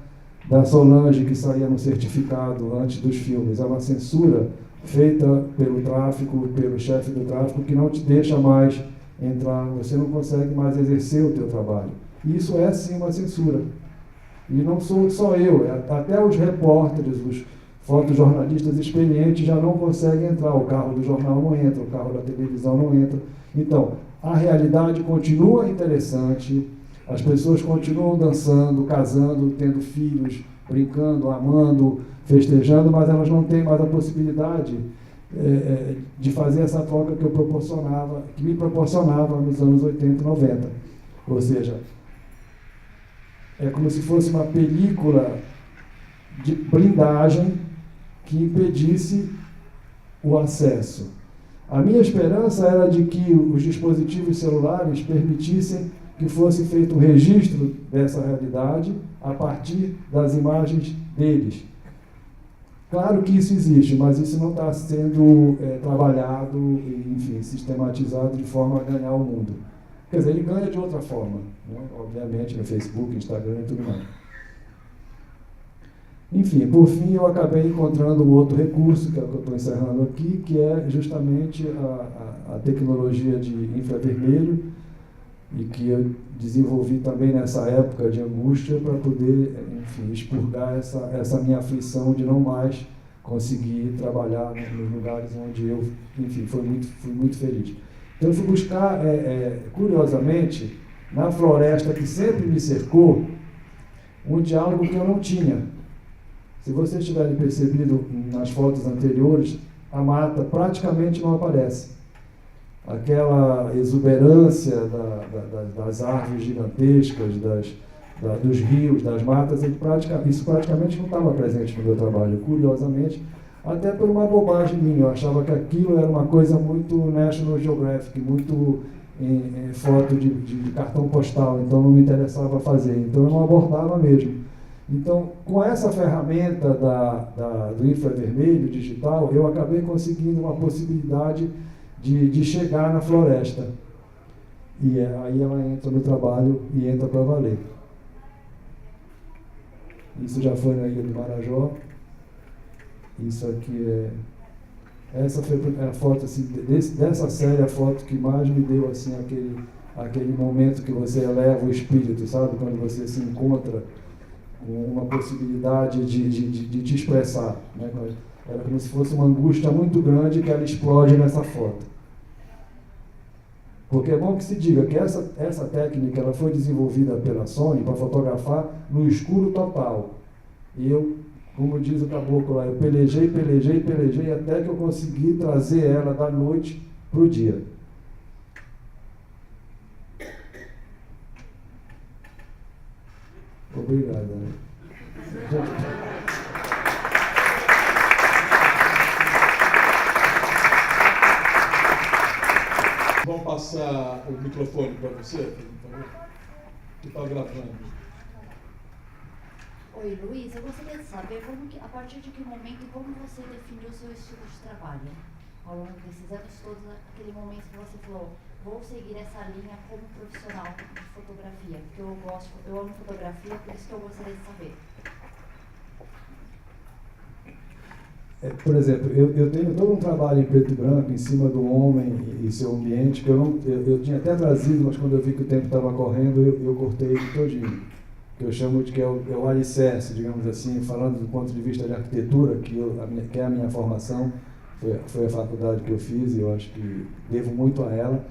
da Solange que saía no certificado antes dos filmes. É uma censura feita pelo tráfico, pelo chefe do tráfico, que não te deixa mais entrar, você não consegue mais exercer o teu trabalho. E isso é sim uma censura. E não sou só eu, até os repórteres, os fotojornalistas experientes já não conseguem entrar, o carro do jornal não entra, o carro da televisão não entra. Então, a realidade continua interessante, as pessoas continuam dançando, casando, tendo filhos, brincando, amando, festejando, mas elas não têm mais a possibilidade de fazer essa troca que me proporcionava nos anos 80 e 90. Ou seja, é como se fosse uma película de blindagem que impedisse o acesso. A minha esperança era de que os dispositivos celulares permitissem que fosse feito um registro dessa realidade a partir das imagens deles. Claro que isso existe, mas isso não está sendo trabalhado, enfim, sistematizado de forma a ganhar o mundo. Quer dizer, ele ganha de outra forma, né? Obviamente no Facebook, Instagram e tudo mais. Enfim, por fim, eu acabei encontrando um outro recurso, que é o que eu estou encerrando aqui, que é justamente a tecnologia de infravermelho, e que eu desenvolvi também nessa época de angústia para poder, enfim, expurgar essa minha aflição de não mais conseguir trabalhar nos lugares onde eu, enfim, fui muito feliz. Então eu fui buscar, curiosamente, na floresta que sempre me cercou, um diálogo que eu não tinha. Se vocês tiverem percebido nas fotos anteriores, a mata praticamente não aparece. Aquela exuberância das árvores gigantescas, dos rios, das matas, isso praticamente não estava presente no meu trabalho, curiosamente, até por uma bobagem minha. Eu achava que aquilo era uma coisa muito National Geographic, muito foto de cartão postal, então não me interessava fazer, então eu não abordava mesmo. Então, com essa ferramenta do infravermelho digital, eu acabei conseguindo uma possibilidade de chegar na floresta. E aí ela entra no trabalho e entra para valer. Isso já foi na Ilha do Marajó. Isso aqui essa foi a foto, assim, dessa série, a foto que mais me deu, assim, aquele momento que você eleva o espírito, sabe? Quando você se encontra com uma possibilidade de te expressar, né? Era como se fosse uma angústia muito grande que ela explode nessa foto. Porque é bom que se diga que essa técnica ela foi desenvolvida pela Sony para fotografar no escuro total. E eu, como diz o caboclo lá, eu pelejei até que eu consegui trazer ela da noite para o dia. Obrigado. Vamos passar o microfone para você, por favor, que está gravando. Oi, Luiz, eu gostaria de saber a partir de que momento e como você definiu o seu estilo de trabalho. Ao longo desses anos todos, aquele momento que você falou, vou seguir essa linha como profissional de fotografia, porque eu amo fotografia, por isso que eu gostaria de saber. Por exemplo, eu tenho todo um trabalho em preto e branco em cima do homem e seu ambiente, que eu tinha até trazido, mas quando eu vi que o tempo estava correndo, eu cortei ele todinho. Que eu chamo de que é o alicerce, digamos assim, falando do ponto de vista de arquitetura, que é a minha formação, foi a faculdade que eu fiz e eu acho que devo muito a ela.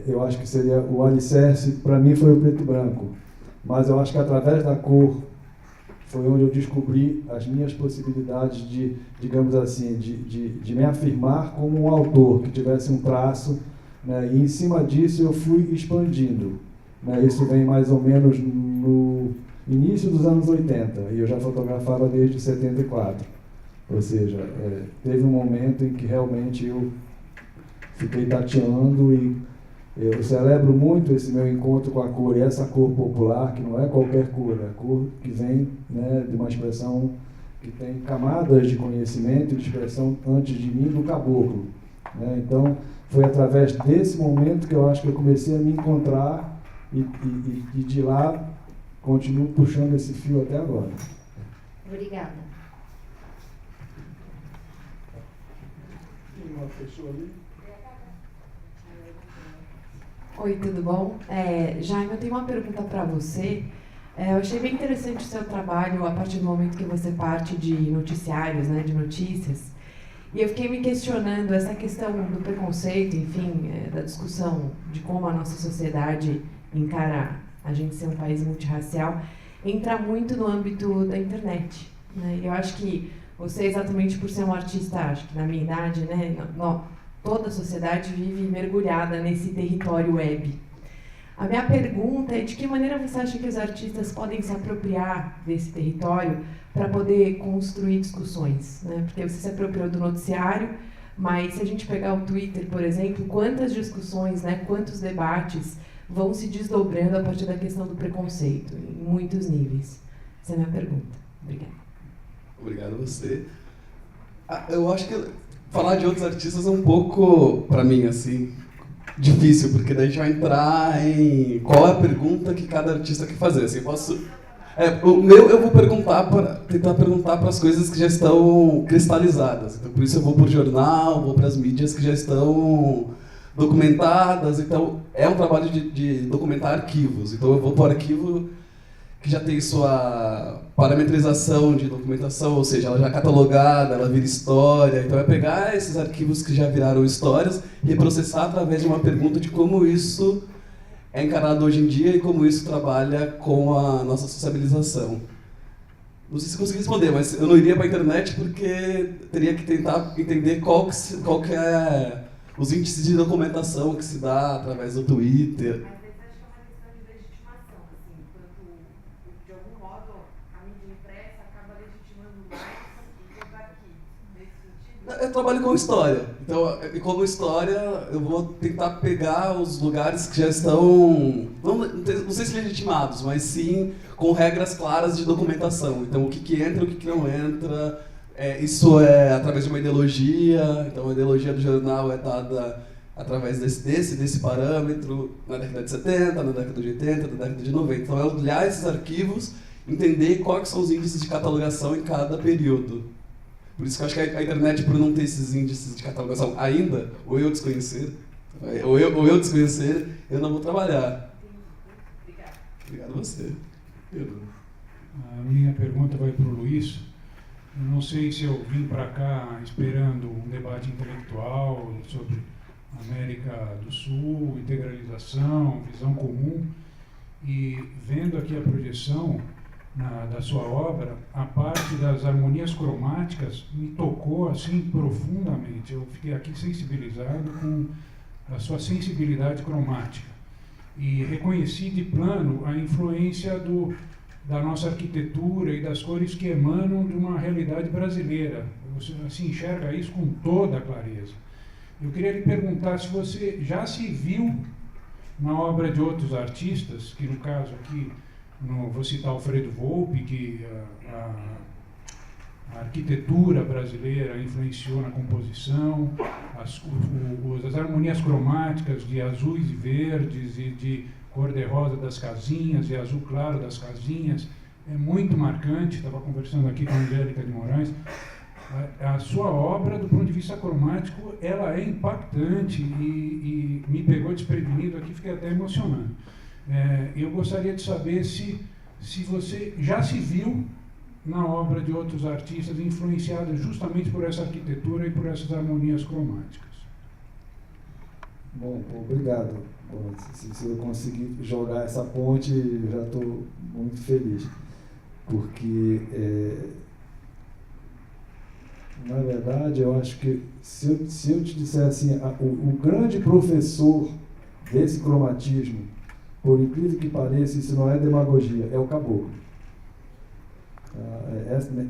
Eu acho que seria o alicerce, para mim foi o preto e branco, mas eu acho que através da cor foi onde eu descobri as minhas possibilidades de, digamos assim, de me afirmar como um autor, que tivesse um traço, né, e em cima disso eu fui expandindo. Né, isso vem mais ou menos no início dos anos 80, e eu já fotografava desde 74. Ou seja, teve um momento em que realmente eu fiquei tateando e eu celebro muito esse meu encontro com a cor, e essa cor popular, que não é qualquer cor, é a cor que vem, né, de uma expressão que tem camadas de conhecimento e de expressão antes de mim do caboclo. Né? Então, foi através desse momento que eu acho que eu comecei a me encontrar e de lá continuo puxando esse fio até agora. Obrigada. Tem uma pessoa ali? Oi, tudo bom? Jaime, eu tenho uma pergunta para você. Eu achei bem interessante o seu trabalho a partir do momento que você parte de noticiários, né, de notícias. E eu fiquei me questionando essa questão do preconceito, enfim, da discussão de como a nossa sociedade encara a gente ser um país multirracial, entra muito no âmbito da internet. Né? Eu acho que você, exatamente por ser um artista, acho que na minha idade, né, toda a sociedade vive mergulhada nesse território web. A minha pergunta é de que maneira você acha que os artistas podem se apropriar desse território para poder construir discussões, né? Porque você se apropriou do noticiário, mas se a gente pegar o Twitter, por exemplo, quantas discussões, né, quantos debates vão se desdobrando a partir da questão do preconceito, em muitos níveis. Essa é a minha pergunta. Obrigada. Obrigado a você. Eu acho que falar de outros artistas é um pouco, para mim, assim, difícil, porque daí a gente vai entrar em qual é a pergunta que cada artista quer fazer. Assim, eu vou tentar perguntar para as coisas que já estão cristalizadas. Então, por isso eu vou por jornal, vou para as mídias que já estão documentadas. Então, é um trabalho de documentar arquivos. Então, eu vou para o arquivo que já tem sua parametrização de documentação, ou seja, ela já é catalogada, ela vira história. Então, é pegar esses arquivos que já viraram histórias e reprocessar através de uma pergunta de como isso é encarado hoje em dia e como isso trabalha com a nossa sociabilização. Não sei se consegui responder, mas eu não iria para a internet porque teria que tentar entender qual que é os índices de documentação que se dá através do Twitter. Eu trabalho com história, então, como história, eu vou tentar pegar os lugares que já estão, não sei se legitimados, mas sim com regras claras de documentação. Então, o que entra, o que não entra, isso é através de uma ideologia. Então, a ideologia do jornal é dada através desse parâmetro, na década de 70, na década de 80, na década de 90. Então, é olhar esses arquivos, entender quais são os índices de catalogação em cada período. Por isso que eu acho que a internet, por não ter esses índices de catalogação ainda, ou eu desconhecer, eu não vou trabalhar. Obrigado a você. A minha pergunta vai para o Luiz. Eu não sei se eu vim para cá esperando um debate intelectual sobre América do Sul, integralização, visão comum, e vendo aqui a projeção da sua obra, a parte das harmonias cromáticas me tocou assim profundamente. Eu fiquei aqui sensibilizado com a sua sensibilidade cromática e reconheci de plano a influência da nossa arquitetura e das cores que emanam de uma realidade brasileira. Você assim, enxerga isso com toda a clareza. Eu queria lhe perguntar se você já se viu na obra de outros artistas, que no caso aqui vou citar Alfredo Volpi, que a arquitetura brasileira influenciou na composição, as harmonias cromáticas de azuis e verdes e de cor-de-rosa das casinhas e azul claro das casinhas, é muito marcante. Estava conversando aqui com a Angélica de Moraes. A sua obra, do ponto de vista cromático, ela é impactante e me pegou desprevenido aqui, fiquei até emocionado. Eu gostaria de saber se você já se viu na obra de outros artistas influenciados justamente por essa arquitetura e por essas harmonias cromáticas. Bom, obrigado. Bom, se eu conseguir jogar essa ponte, eu já estou muito feliz, porque, na verdade, eu acho que se eu te disser assim, o grande professor desse cromatismo, por incrível que pareça, isso não é demagogia, é o caboclo.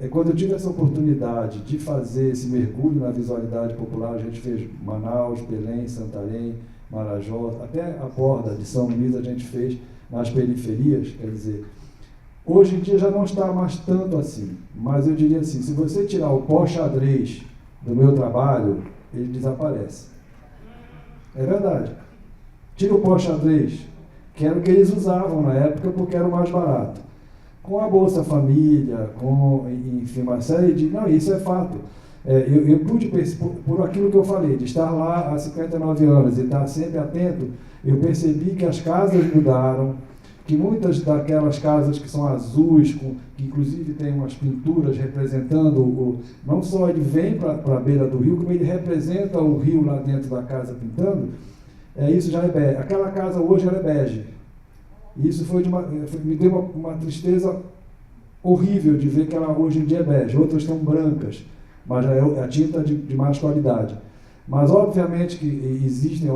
Quando eu tive essa oportunidade de fazer esse mergulho na visualidade popular, a gente fez Manaus, Belém, Santarém, Marajó, até a borda de São Luís a gente fez nas periferias. Quer dizer, hoje em dia já não está mais tanto assim, mas eu diria assim, se você tirar o pó-xadrez do meu trabalho, ele desaparece. É verdade. Tira o pó-xadrez, que era o que eles usavam na época porque era o mais barato. Com a Bolsa Família, enfim, uma série de... Não, isso é fato. Eu pude, por aquilo que eu falei, de estar lá há 59 anos e estar sempre atento, eu percebi que as casas mudaram, que muitas daquelas casas que são azuis, que inclusive tem umas pinturas representando, não só ele vem para a beira do rio, como ele representa o rio lá dentro da casa pintando, isso já é bege. Aquela casa hoje ela é bege. Isso me deu uma tristeza horrível de ver que ela hoje em dia é bege. Outras estão brancas, mas já é a tinta de mais qualidade. Mas, obviamente, que existem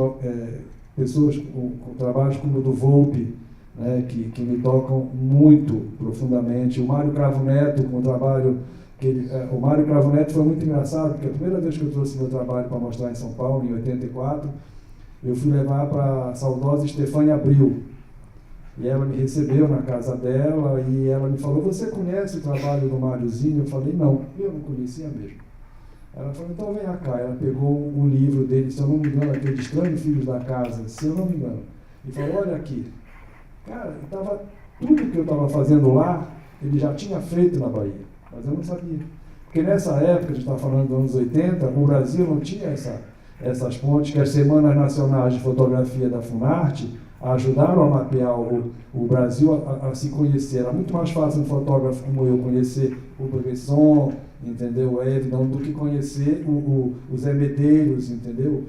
pessoas com trabalhos como o do Volpe, né, que me tocam muito profundamente. O Mário Cravo Neto, com o trabalho o Mário Cravo Neto foi muito engraçado, porque a primeira vez que eu trouxe meu trabalho para mostrar em São Paulo, em 84, eu fui levar para a saudosa Estefânia Abril. E ela me recebeu na casa dela e ela me falou: você conhece o trabalho do Máriozinho? Eu falei: não, eu não conhecia mesmo. Ela falou: então venha cá. Ela pegou um livro dele, se eu não me engano, aquele Estranhos Filhos da Casa, se eu não me engano, e falou: olha aqui. Cara, tudo que eu estava fazendo lá, ele já tinha feito na Bahia. Mas eu não sabia. Porque nessa época, a gente estava falando dos anos 80, o Brasil não tinha essas pontes, que as Semanas Nacionais de Fotografia da Funarte ajudaram a mapear o Brasil a se conhecer. Era muito mais fácil um fotógrafo como eu conhecer o Bresson, entendeu? O Evidon, do que conhecer o Zé Medeiros, entendeu?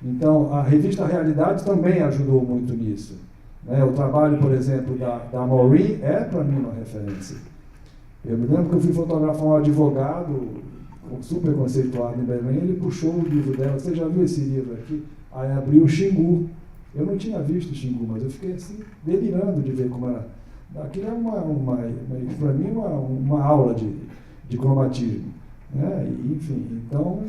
Então, a revista Realidade também ajudou muito nisso. Né? O trabalho, por exemplo, da Maureen é, para mim, uma referência. Eu me lembro que eu fui fotografar um advogado super conceituado em Belém, ele puxou o livro dela: você já viu esse livro aqui? Aí abriu o Xingu. Eu não tinha visto o Xingu, mas eu fiquei assim, delirando de ver como era. Aquilo é para mim, uma aula de cromatismo. Né? Enfim, então,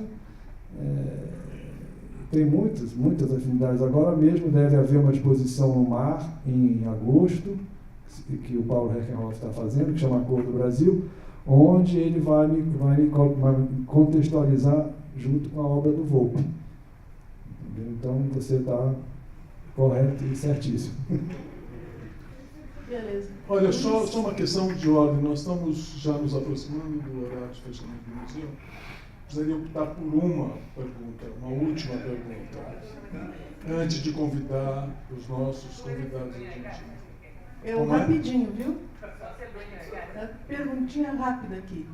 tem muitas afinidades. Agora mesmo deve haver uma exposição no Mar, em agosto, que o Paulo Herkenhoff está fazendo, que chama Cor do Brasil, onde ele vai me contextualizar junto com a obra do Volpe. Então, você está correto e certíssimo. Beleza. Olha, só uma questão de ordem. Nós estamos já nos aproximando do horário de fechamento do museu. Precisaria optar por uma pergunta, uma última pergunta, antes de convidar os nossos convidados argentinos. Rapidinho, viu? Perguntinha rápida aqui.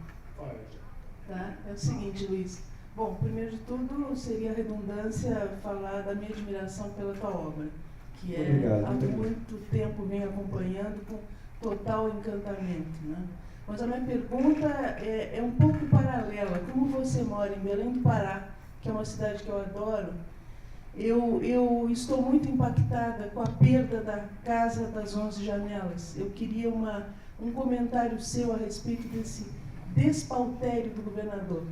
Tá? É o seguinte, Luiz. Bom, primeiro de tudo, seria redundância falar da minha admiração pela tua obra, que há muito tempo venho acompanhando com total encantamento. Né? Mas a minha pergunta é um pouco paralela. Como você mora em Belém do Pará, que é uma cidade que eu adoro, eu estou muito impactada com a perda da Casa das 11 Janelas. Eu queria um comentário seu a respeito desse despautério do governador.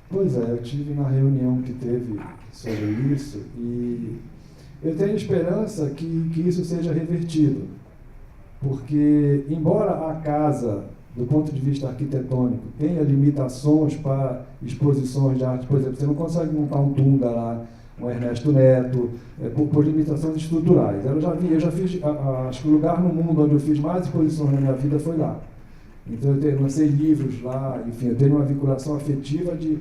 Pois é, eu tive na reunião que teve sobre isso e eu tenho esperança que isso seja revertido, porque, embora a casa, do ponto de vista arquitetônico, tenha limitações para exposições de arte, por exemplo, você não consegue montar um Tunga lá, um Ernesto Neto, por limitações estruturais. Eu já fiz, acho que o lugar no mundo onde eu fiz mais exposições na minha vida foi lá. Então eu lancei livros lá, enfim, eu tenho uma vinculação afetiva de...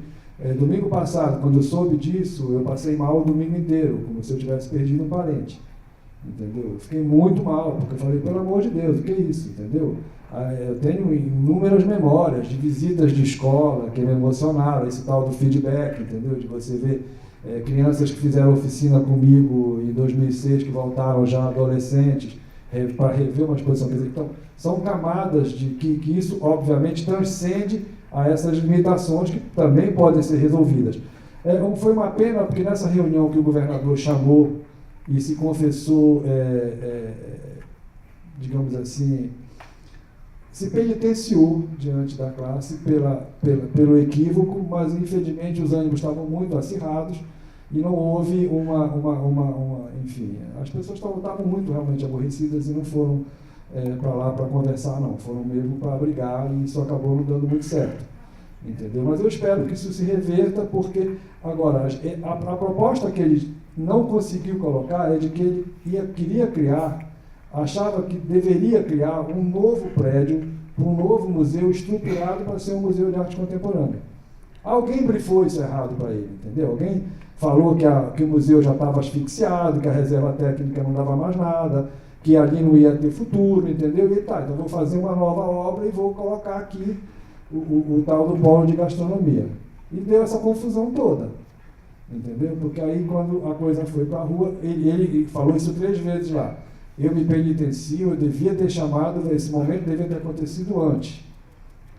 domingo passado, quando eu soube disso, eu passei mal o domingo inteiro, como se eu tivesse perdido um parente. Entendeu? Eu fiquei muito mal, porque eu falei: pelo amor de Deus, o que é isso? Entendeu? Eu tenho inúmeras memórias de visitas de escola que me emocionaram, esse tal do feedback, entendeu? De você ver crianças que fizeram oficina comigo em 2006, que voltaram já adolescentes, para rever uma exposição. Então, são camadas de que isso, obviamente, transcende a essas limitações que também podem ser resolvidas. Foi uma pena, porque nessa reunião que o governador chamou e se confessou, digamos assim, se penitenciou diante da classe pelo equívoco, mas infelizmente os ânimos estavam muito acirrados e não houve enfim, as pessoas estavam muito realmente aborrecidas e não foram para lá para conversar, não, foram mesmo para brigar, e isso acabou não dando muito certo, entendeu? Mas eu espero que isso se reverta, porque agora a proposta que ele não conseguiu colocar é de que ele queria criar, achava que deveria criar um novo prédio, um novo museu estruturado para ser um museu de arte contemporânea. Alguém brifou isso errado para ele, entendeu? Alguém falou que o museu já estava asfixiado, que a reserva técnica não dava mais nada, que ali não ia ter futuro, entendeu? E tá, então vou fazer uma nova obra e vou colocar aqui o tal do polo de gastronomia. E deu essa confusão toda, entendeu? Porque aí, quando a coisa foi para a rua, ele falou isso 3 vezes lá: eu me penitencio, eu devia ter chamado, esse momento devia ter acontecido antes.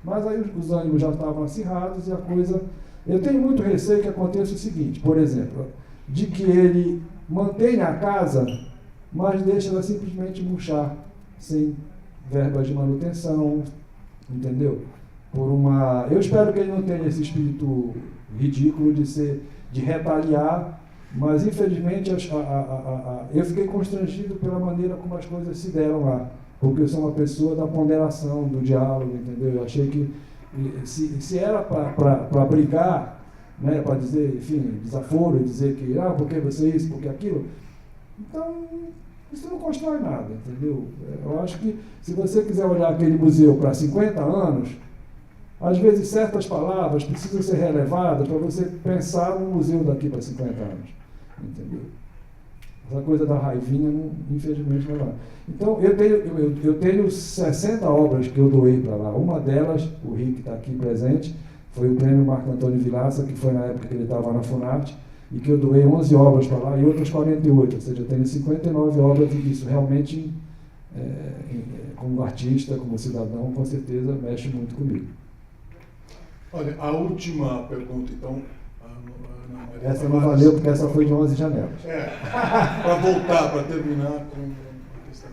Mas aí os ânimos já estavam acirrados e a coisa... Eu tenho muito receio que aconteça o seguinte, por exemplo, de que ele mantém a casa, mas deixa ela simplesmente murchar, sem verbas de manutenção, entendeu? Eu espero que ele não tenha esse espírito ridículo de retaliar, mas infelizmente eu fiquei constrangido pela maneira como as coisas se deram lá, porque eu sou uma pessoa da ponderação, do diálogo, entendeu? Eu achei que se era para brigar, né, para dizer, enfim, desaforo, dizer que, porque você isso, porque aquilo, então isso não constrói nada, entendeu? Eu acho que se você quiser olhar aquele museu para 50 anos, às vezes certas palavras precisam ser relevadas para você pensar no museu daqui para 50 anos, entendeu? Essa coisa da raivinha, infelizmente, não é. Então, eu tenho 60 obras que eu doei para lá. Uma delas, o Rick está aqui presente, foi o prêmio Marco Antônio Vilaça, que foi na época que ele estava na Funarte, e que eu doei 11 obras para lá e outras 48, ou seja, eu tenho 59 obras, e isso realmente, como artista, como cidadão, com certeza mexe muito comigo. Olha, a última pergunta, então, Ana Maria. Essa não valeu, porque essa foi de 11 janelas. Para voltar, para terminar com a questão.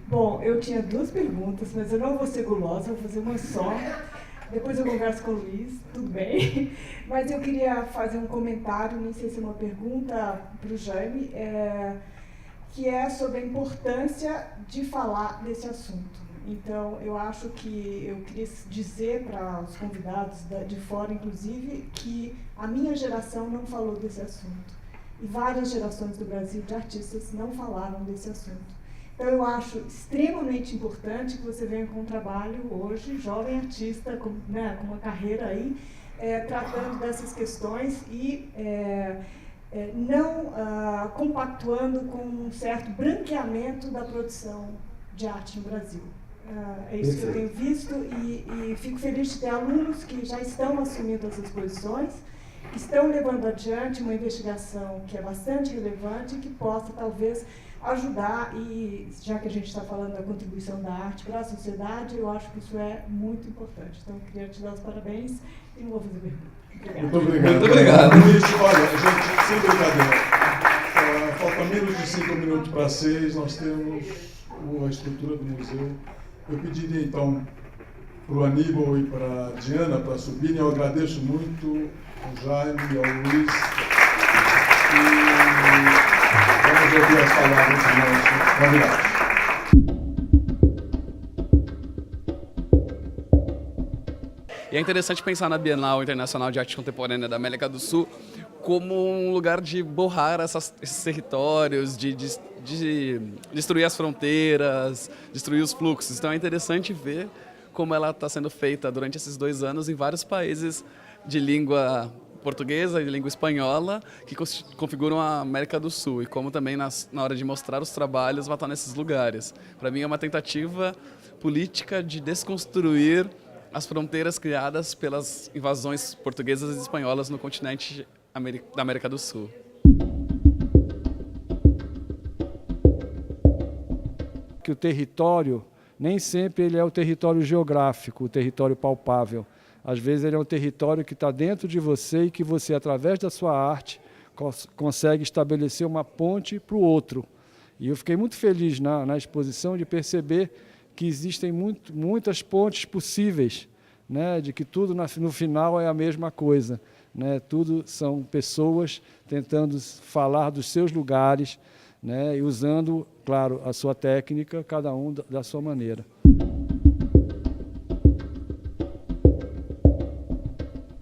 Bom, eu tinha duas perguntas, mas eu não vou ser gulosa, vou fazer uma só. Depois eu converso com o Luiz, tudo bem. Mas eu queria fazer um comentário, não sei se é uma pergunta para o Jaime, que é sobre a importância de falar desse assunto. Então, eu acho que eu queria dizer para os convidados de fora, inclusive, que a minha geração não falou desse assunto. E várias gerações do Brasil de artistas não falaram desse assunto. Então, eu acho extremamente importante que você venha com um trabalho hoje, jovem artista, com uma carreira aí, tratando dessas questões e não compactuando com um certo branqueamento da produção de arte no Brasil. É isso que eu tenho visto e fico feliz de ter alunos que já estão assumindo essas posições, que estão levando adiante uma investigação que é bastante relevante e que possa, talvez, ajudar, e já que a gente está falando da contribuição da arte para a sociedade, eu acho que isso é muito importante. Então, eu queria te dar os parabéns e não vou fazer pergunta. Muito obrigado. Muito obrigado. Luiz, olha, gente, sem brincadeira, falta menos de 5 minutos para 6, nós temos a estrutura do museu. Eu pediria, então, para o Aníbal e para a Diana, para subirem. Eu agradeço muito ao Jaime e ao Luiz. E vamos ouvir as palavras dos nossos convidados. E é interessante pensar na Bienal Internacional de Arte Contemporânea da América do Sul como um lugar de borrar esses territórios, de destruir as fronteiras, destruir os fluxos. Então é interessante ver como ela está sendo feita durante esses 2 anos em vários países de língua portuguesa e de língua espanhola que configuram a América do Sul e como também na hora de mostrar os trabalhos vai estar nesses lugares. Para mim é uma tentativa política de desconstruir as fronteiras criadas pelas invasões portuguesas e espanholas no continente da América do Sul. Que o território, nem sempre ele é o território geográfico, o território palpável. Às vezes ele é um território que está dentro de você e que você, através da sua arte, consegue estabelecer uma ponte para o outro. E eu fiquei muito feliz na exposição de perceber que existem muitas pontes possíveis, né, de que tudo no final é a mesma coisa, né, tudo são pessoas tentando falar dos seus lugares, né, e usando, claro, a sua técnica, cada um da sua maneira.